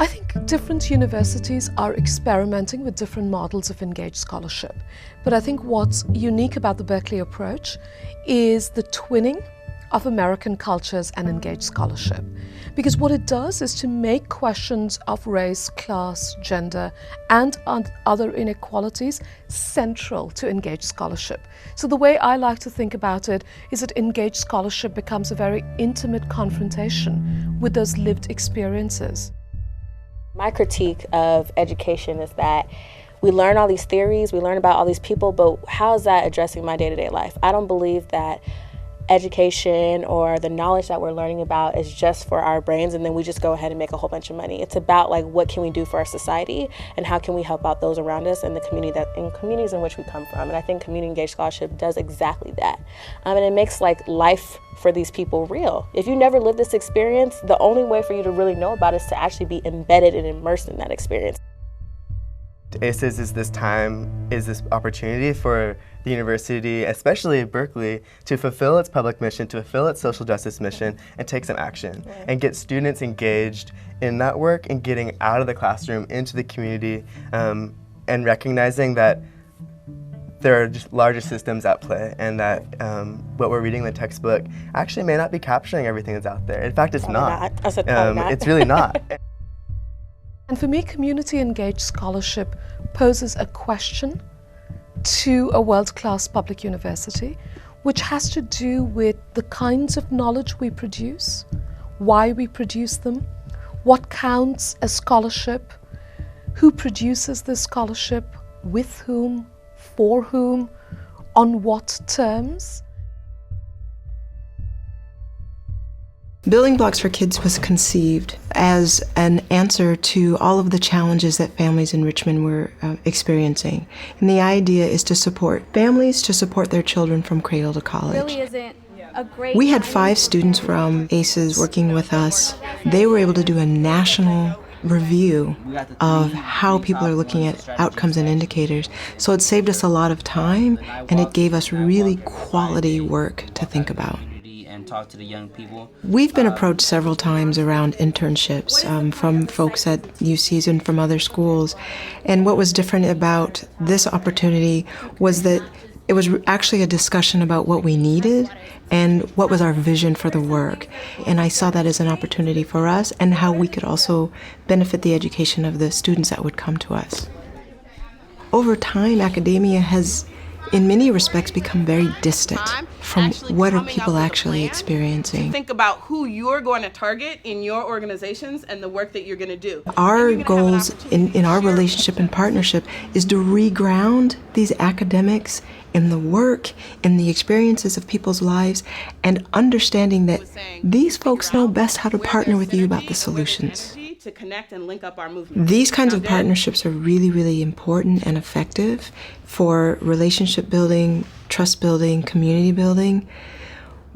I think different universities are experimenting with different models of engaged scholarship. But I think what's unique about the Berkeley approach is the twinning of American cultures and engaged scholarship. Because what it does is to make questions of race, class, gender, and other inequalities central to engaged scholarship. So the way I like to think about it is that engaged scholarship becomes a very intimate confrontation with those lived experiences. My critique of education is that we learn all these theories, we learn about all these people, but how is that addressing my day-to-day life? I don't believe that education or the knowledge that we're learning about is just for our brains and then we just go ahead and make a whole bunch of money. It's about like what can we do for our society and how can we help out those around us and the communities in which we come from. And I think community engaged scholarship does exactly that. And it makes like life for these people real. If you never lived this experience, the only way for you to really know about it is to actually be embedded and immersed in that experience. ACES is this opportunity for the university, especially Berkeley, to fulfill its public mission, to fulfill its social justice mission, and take some action, and get students engaged in that work and getting out of the classroom into the community, and recognizing that there are just larger systems at play, and that what we're reading in the textbook actually may not be capturing everything that's out there. In fact, it's not. I said probably not. It's really not. And for me, community engaged scholarship poses a question to a world-class public university, which has to do with the kinds of knowledge we produce, why we produce them, what counts as scholarship, who produces this scholarship, with whom, for whom, on what terms. Building Blocks for Kids was conceived as an answer to all of the challenges that families in Richmond were experiencing. And the idea is to support families to support their children from cradle to college. Really isn't a great We had 5 students from ACES working with us. They were able to do a national review of how people are looking at outcomes and indicators. So it saved us a lot of time and it gave us really quality work to think about. Talk to the young people. We've been approached several times around internships from folks at UCs and from other schools. And what was different about this opportunity was that it was actually a discussion about what we needed and what was our vision for the work. And I saw that as an opportunity for us and how we could also benefit the education of the students that would come to us. Over time, academia has in many respects become very distant from what are people actually experiencing. Think about who you're going to target in your organizations and the work that you're going to do. Our goals in our relationship and partnership is to reground these academics in the work, in the experiences of people's lives, and understanding that these folks know best how to partner with you about the solutions. To connect and link up our movement. These kinds of partnerships are really, really important and effective for relationship building, trust building, community building,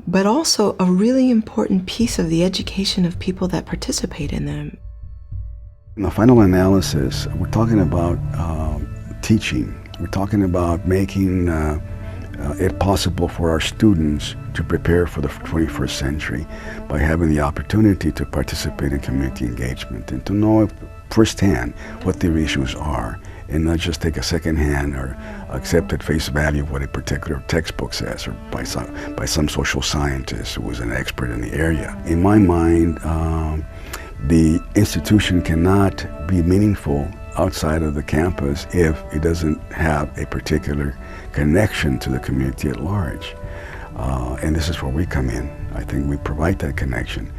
but also a really important piece of the education of people that participate in them. In the final analysis, we're talking about teaching. We're talking about making it possible for our students to prepare for the 21st century by having the opportunity to participate in community engagement and to know firsthand what their issues are and not just take a second-hand or accept at face value what a particular textbook says or by some social scientist who was an expert in the area. In my mind, the institution cannot be meaningful outside of the campus if it doesn't have a particular connection to the community at large. And this is where we come in. I think we provide that connection.